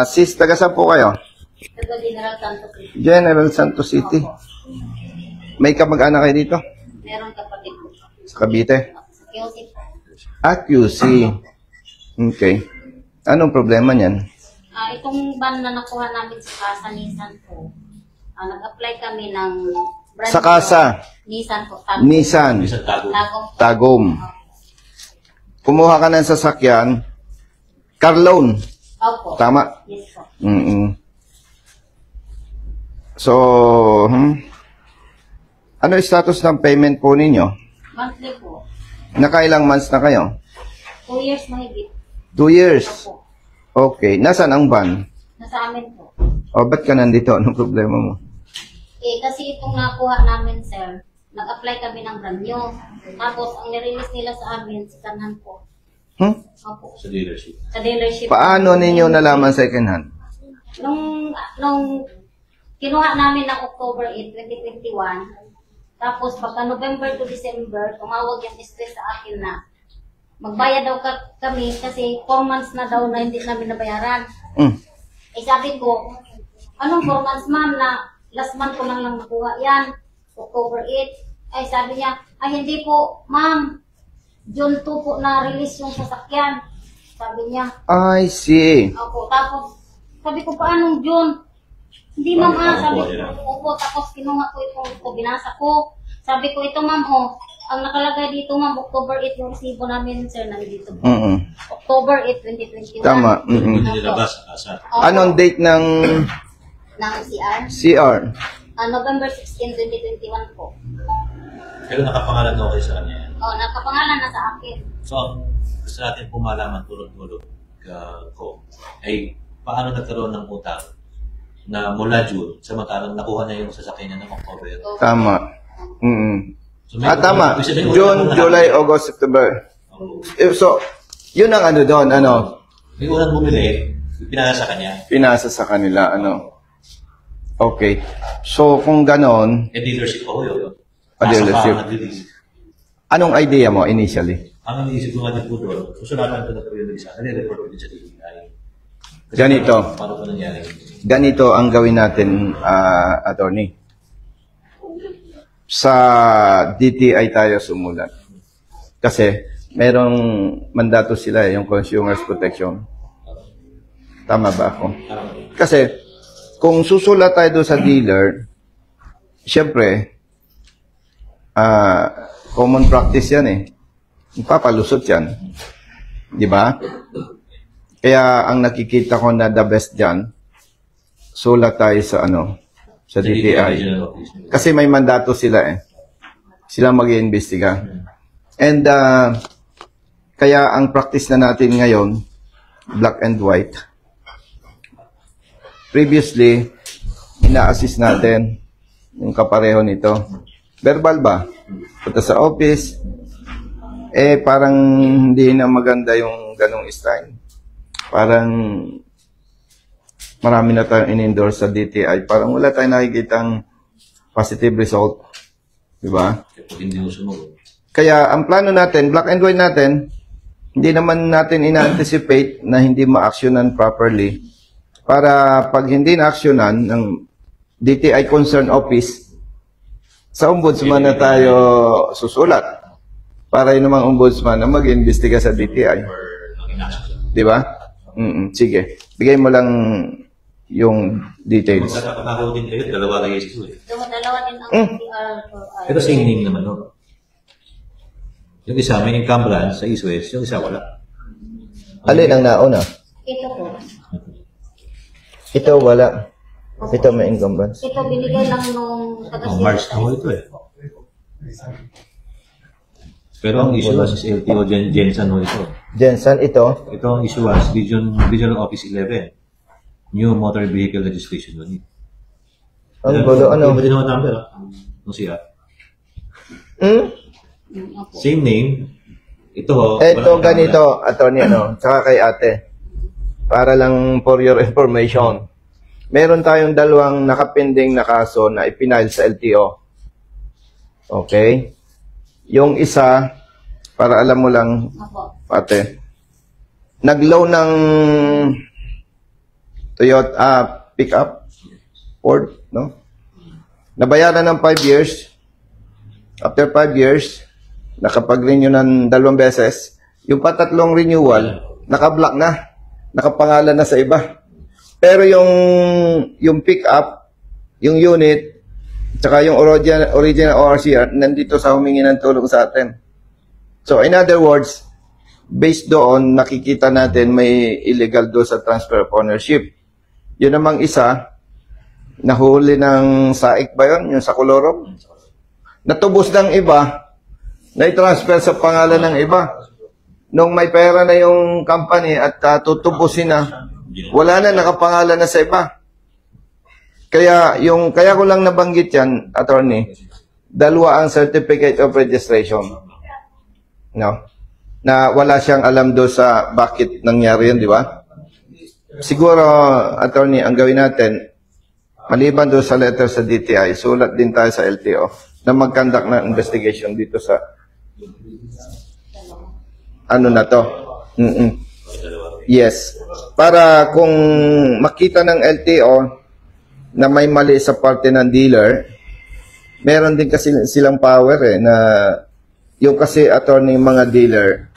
Sis, taga saan po kayo? Taga General Santos City. General Santos City. May kamag-anak kayo dito? Meron kapatid ko. Sa Cavite? Sa QC. QC. Okay. Anong problema niyan? Itong van na nakuha namin sa Kasa Nissan po, nag-apply kami ng brand Sa Kasa? Nissan po. Nissan. Tagum. Kumuha ka ng sasakyan, car loan. Opo. Tama? Yes po. So, ano yung status ng payment po ninyo? Monthly po. Nakailang months na kayo? 2 years mahigit. 2 years? Opo. Okay. Nasaan ang van? Nasa amin po. Ba't ka nandito? Anong problema mo? Kasi itong nakuha namin, sir, nag-apply kami ng brand new. Tapos, ang nirelease nila sa amin, si Kanhan po. Opo. Sa dealership. Sa dealership. Paano ninyo nalaman second hand? Nung kinuha namin ng October 8, 2021, tapos pagka November to December, tumawag yung stress sa akin na magbayad daw kami kasi 4 months na daw na hindi namin nabayaran. Sabi ko, anong 4 months ma'am na last month ko lang nakuha yan, October 8. Sabi niya, hindi po ma'am, June 2 po na-release yung sasakyan. Sabi niya. I see. Opo, tapos sabi ko, paanong June? Hindi ma'am sabi ko, opo, tapos kinuha ko itong binasa ko. Sabi ko, ito ma'am, ang nakalagay dito ma'am, October 8 yung resibo namin, sir, nandito po. October 8, 2021. Tama. Anong date ng CR? CR? November 16, 2021 po. Pero nakapangalan daw kayo sa kanya. Nakapangalan na sa akin. So, gusto natin po malaman tulog-tulog ko, ay paano nagkaroon ng utang na mula June, samantalang nakuha na yung sasakyan niya ng October. Tama. So, tama. June, July, August, September. So, yun ang ano doon, ano? May unang bumili, pinasa sa kanya. Pinasa sa kanila, ano? Okay. So, kung ganon, Dealership ako yun. dealership. Anong idea mo initially? Ang iniisip ko nga din po doon, susulatan ko na po yung isa, report ko din sa DTI. Ganito. Paano pa nangyari? Ganito ang gawin natin, attorney. Sa DTI tayo sumulat. Kasi, merong mandato sila, yung Consumers Protection. Tama ba ako? Kasi, kung susulat tayo doon sa dealer, syempre, common practice yan eh. Papalusot yan. Di ba? Kaya ang nakikita ko na the best dyan, sulat tayo sa sa DTI. Kasi may mandato sila eh. Sila mag-iimbestiga. And kaya ang practice na natin ngayon, black and white. Previously, ina-assist natin yung kapareho nito. Verbal ba? Punta sa office, parang hindi na maganda yung ganong style. Parang marami na tayong in-endorse sa DTI. Parang wala tayong nakikitang positive result. Diba? Hindi mo sumunod. Kaya ang plano natin, black and white natin, hindi naman natin ina-anticipate na hindi ma-actionan properly. Para pag hindi na-actionan ng DTI Concern Office, sa ombudsman na tayo susulat. Para yun namang ombudsman na mag-imbestiga sa DTI. Di ba? Sige. Bigay mo lang yung details. Magkakapagaw din kayo, dalawa kayo issue eh. Dalawa din ang CR. Pero same name naman, no? Yung isa, may encumbrance sa ISWES, yung isa wala. Alin ang nauna? Ito po. Ito wala. Ito may encumbrance. Ito binigay lang nung March na mo ito eh. Pero ang issue was LTO Jensen ho ito. Jensen, ito? Ito ang issue was Regional Office 11. New Motor Vehicle Legislation Unit. Ang gulo, ano? Hindi naman number, no siya. Same name. Ito ho. Ito ganito, attorney, tsaka kay ate. Para lang for your information. Meron tayong dalawang nakapending na kaso na ipinile sa LTO. Okay? Yung isa, para alam mo lang, ate, nag-loan ng Toyota, pick-up, Ford, no? Nabayaran ng 5 years. After 5 years, nakapag-renew ng 2 beses. Yung patatlong renewal, naka-block na. Nakapangalan na sa iba. Pero yung pick-up, yung unit, tsaka yung original ORCR, nandito sa humingi ng tulong sa atin. So, in other words, based doon, nakikita natin may illegal doon sa transfer of ownership. Yun namang isa, nahuli ng SAIC ba yun? Yung sa Colorong? Natubos ng iba, na-transfer sa pangalan ng iba. Nung may pera na yung company at tutubusin na, wala na, nakapangalan na sa iba. Kaya ko lang nabanggit yan, attorney, 2 ang certificate of registration. No? Na wala siyang alam do sa bakit nangyari yun, di ba? Siguro, attorney, ang gawin natin, maliban do sa letter sa DTI, sulat din tayo sa LTO na mag-conduct ng investigation dito sa ano na to. Yes. Para kung makita ng LTO na may mali sa parte ng dealer, meron din kasi silang power na yung kasi attorney mga dealer,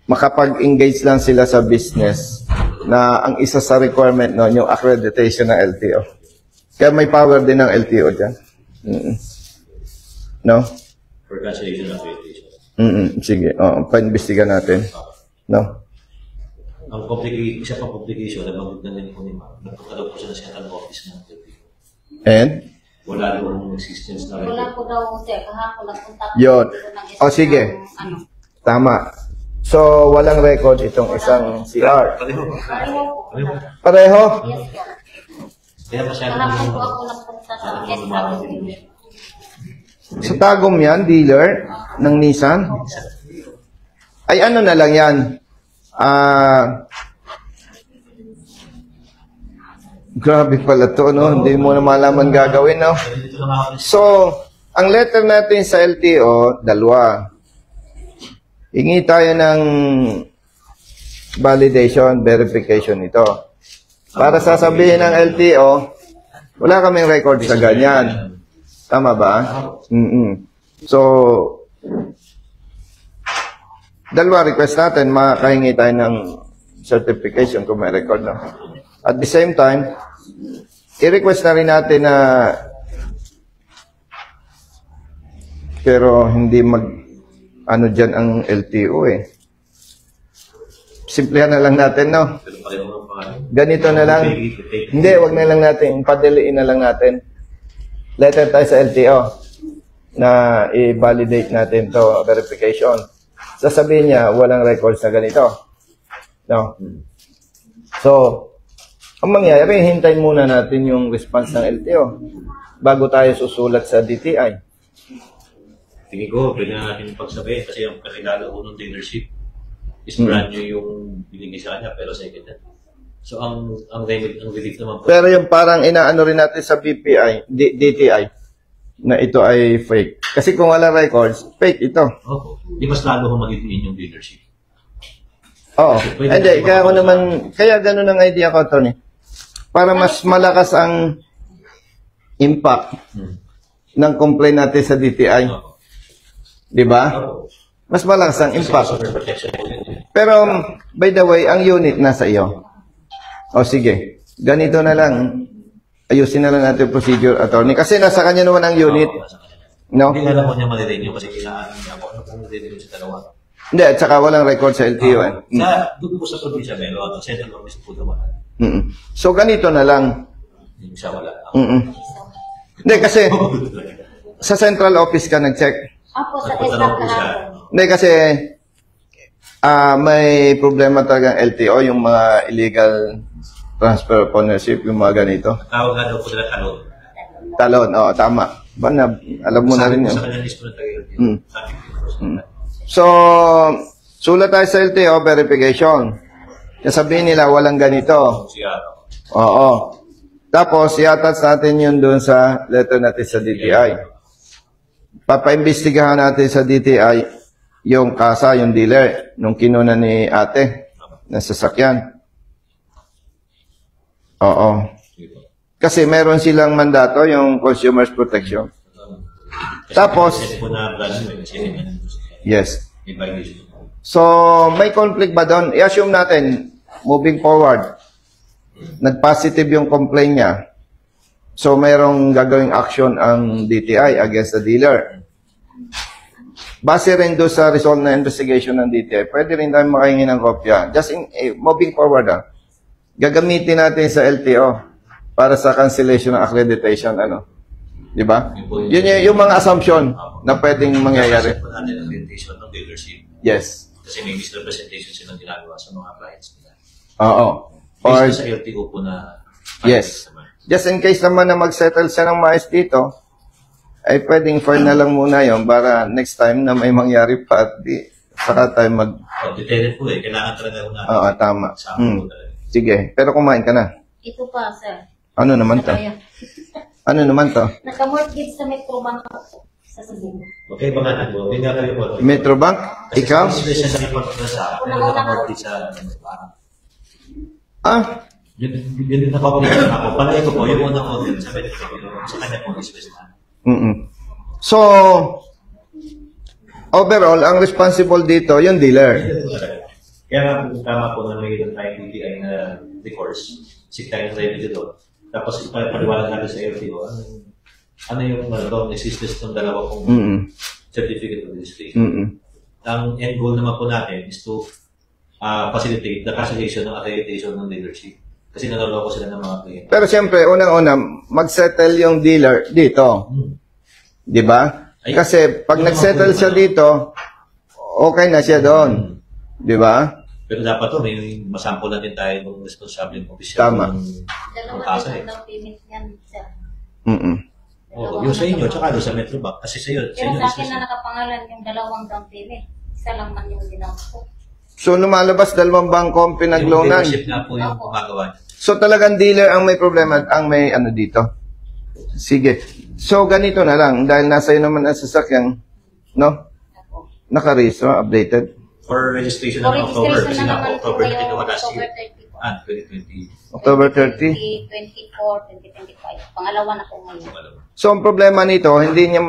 makapag-engage lang sila sa business na ang isa sa requirement noon yung accreditation ng LTO. Kaya may power din ng LTO dyan. No? For cancellation of accreditation. Sige, pa-investiga natin. No? Ang isa pang complication, nabanggit na din po ni Ma'am, nagpunta daw po siya sa central office ng LTO. And? Wala daw existence na Wala po daw, sir. Kahapon nagpunta po Yun. dito ng O sige. Tama. So, walang record itong isang CR. Pareho. Pareho. Pareho? Yes, po. Kaya masyado Kahapon po ako nagpunta sa guest Sa Tagum yan, dealer ng Nissan. Ay ano na lang yan. Grabe pala to, no? Hindi mo na malaman gagawin, no? So, ang letter natin sa LTO, 2. Hingi tayo ng validation, verification ito. Para sasabihin ng LTO, wala kaming record sa ganyan. Tama ba? So, 2 request natin, makahingi tayo ng certification kung may record na. At the same time, i-request na rin natin na pero hindi ano dyan ang LTO Simplihan na lang natin, no? Ganito na lang. Hindi, wag na lang natin. Padaliin na lang natin. Letter tayo sa LTO na i-validate natin to verification. Sasabihin niya, walang records na ganito. No? So, ang mangyayari, hintayin muna natin yung response ng LTO bago tayo susulat sa DTI. Tingin ko, pwede na natin pagsabihin kasi yung kakilala ko ng dealership is brand new yung binigay sa kanya pero second hand. So, ang relief naman po. Pero yung parang inaano rin natin sa DTI, na ito ay fake. Kasi kung wala records, fake ito. Opo. Di mas lalo kung magiging yung dealership. Oo. Hindi, kaya ganun ang idea ko, Tony. Para mas malakas ang impact ng complaint natin sa DTI. Di ba? Mas malakas ang impact. Pero, by the way, ang unit nasa iyo. O sige, ganito na lang. Ayusin na lang natin procedure, attorney. Kasi nasa kanya naman ang unit. No? Hindi na lang po niya marirenew kasi kailangan niya ako ano kung marirenew sa dalawa. Hindi, at saka walang record sa LTO. Doon po sa probinsya, meron. Central office po naman. So, ganito na lang. Yung siya wala. Hindi, kasi sa central office ka nag-check. Apo, sa SDAP kahapon. Hindi, kasi may problema talaga ang LTO, yung mga illegal transfer of ownership, yung mga ganito. Tawag nga daw po nila talon. Talon, oo, tama. Alam mo na rin yun. Sa kanya list po ng tayo. So, sulat tayo sa LTO, verification. Sasabihin nila, walang ganito. Oo. Tapos, i-attach natin yun doon sa letter natin sa DTI. Papaimbestigahan natin sa DTI yung kasa, yung dealer, nung kinuna ni ate, na sasakyan. Oo. Sige po. Kasi meron silang mandato, yung Consumers Protection. Kasi Tapos- kasi po na branch may kasi Yes. may violation. So, may conflict ba doon? I-assume natin, moving forward, nag-positive yung complaint niya. So, mayroong gagawing action ang DTI against the dealer. Base rin doon sa result na investigation ng DTI, pwede rin tayo makahingi ng kopya. Just moving forward, gagamitin natin sa LTO para sa cancellation ng accreditation, Di ba? Yun yung mga assumption na pwedeng mangyayari. Kasi po natin ang orientation ng dealership. Yes. Kasi may misrepresentation silang ginagawa sa mga clients nila. Oo. Or, Based sa LTO po na yes. Just in case naman na mag-settle siya ng maayos dito, ay pwedeng file na lang muna yon para next time na may mangyari pa at di, saka tayo mag... Deterrent po kailangan talaga po natin. Oo, tama. Sa akin po talaga. Sige, pero kumain ka na. Ito pa, sir. Ano naman to? Kaya, Ano naman to? naka-mortgage sa Metrobank po sa Cebu. Okay, pangalan mo. Hindi nga kayo po. Metrobank? Ikaw? Kasi sa report na sa akin, na nakamortgage sa parang. Ah, Yun napapalitan ako. Palagi ko po, yung unang content sa Metro, sa kanya po, is So, overall, ang responsible dito, yung dealer. Kaya nga po, tama po na may doon tayong DTI na recourse. Seek tayo ng revenue doon. Tapos ipaliwanag natin sa LTO, ano yung existence ng dalawa kong certificate of registration. Ang end goal naman po natin is to facilitate the cancellation ng accreditation ng dealership. Kasi naloloko sila ng mga kliyente. Pero siyempre, unang-una, mag-settle yung dealer dito. Di ba? Kasi pag nag-settle siya dito, okay na siya doon. Di ba? Pero dapat to, may masampulan din tayo ng responsable ng official. Tama. Dalawa Pag-asa din ang payment niyan, sir. Oo, yung sa inyo, tsaka doon sa Metrobank. Kasi sa iyo, Pero sa akin na nakapangalan yung dalawang down payment. Isa lang man yung ginawa ko. So, lumalabas dalawang bangko ang yung pinagloanan. dealership na po yung gumagawa niya. So, talagang dealer ang may problema at ang may dito. Sige. So, ganito na lang. Dahil nasa iyo naman ang sasakyan, no? Naka-register, updated. For registration For ng October, registration kasi na na naman po October kayo, 22 last year. October 30 po. 2020. October 30. 2024, 2025. Pangalawa na po ngayon. So, ang problema nito, hindi niya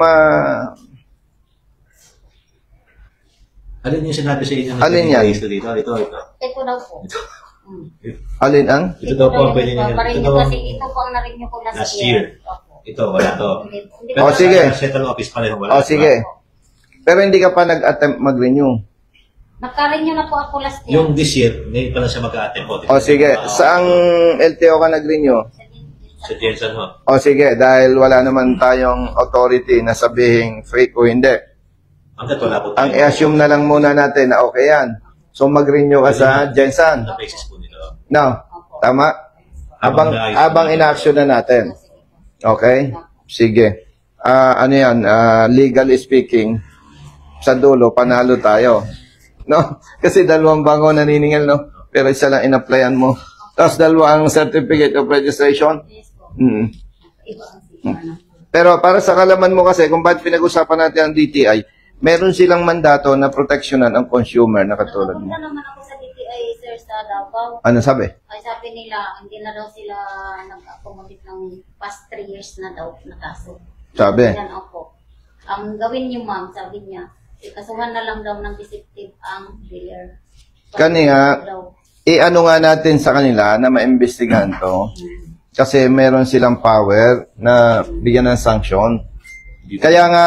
Alin yung sinabi sa inyo? Alin yan? Ito. Ito daw po. Alin ang? Ito daw po ang pwede niya. Pareho Ito kasi ito po ang narinig ko last year. Opo. Ito, wala to. Hindi Pero po- sige. sa central office pareho wala. O, sige. Pero hindi ka pa nag-attempt mag-renew. Nagka-renew na po ako last year. Yung this year, ngayon pa lang siya mag-a-attempt po. O, sige. Saang LTO ka nag-renew? Sa Jensen ho. O, sige. Dahil wala naman tayong authority na sabihin fake o hindi. Hanggat wala po Ang i-assume na lang muna natin na okay yan. So, mag-renew ka sa Jensen. Ang basis po nila. No? Tama? Abang in-action na natin. Okay? Sige. Ano yan? Legally speaking, sa dulo, panalo tayo. No? Kasi dalawang bangko naniningil, no? Pero isa lang in-applyan mo. Tapos dalawa ang certificate of registration. Yes po. Iba ang Pero para sa kalaman mo kasi, kung bakit pinag-usapan natin ang DTI, meron silang mandato na proteksyonan ang consumer na katulad mo. Nakapunta naman ako sa DTI, sir, sa Davao. Ano sabi? Ay sabi nila, hindi na daw sila nag-accommodate ng past 3 years na daw na kaso. Sabi. Yan ako. Ang gawin niyo, ma'am, sabi niya, ikasuhan na lang daw ng deceptive ang dealer. Kaniya, ano nga natin sa kanila na maimbestigahan to. Kasi meron silang power na bigyan ng sanction. Kaya nga,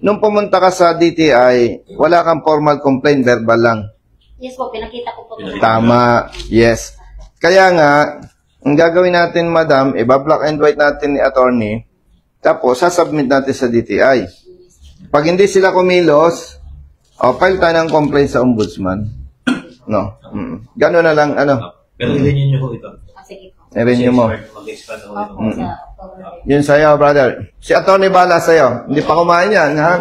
nung pumunta ka sa DTI, wala kang formal complaint, verbal lang. Yes po, pinakita ko po. Tama, yes. Kaya nga, ang gagawin natin, madam, iba-black and white natin ni attorney, tapos sasubmit natin sa DTI. Pag hindi sila kumilos, file tayo ng complaint sa ombudsman. No? Gano'n na lang, Pero i-renew nyo po ito. Sige po. i-renew mo. Mag-expand ako Opo, ito. sa October. Yun sa'yo, brother. Si attorney bala sa'yo. Hindi pa kumain yan, ha?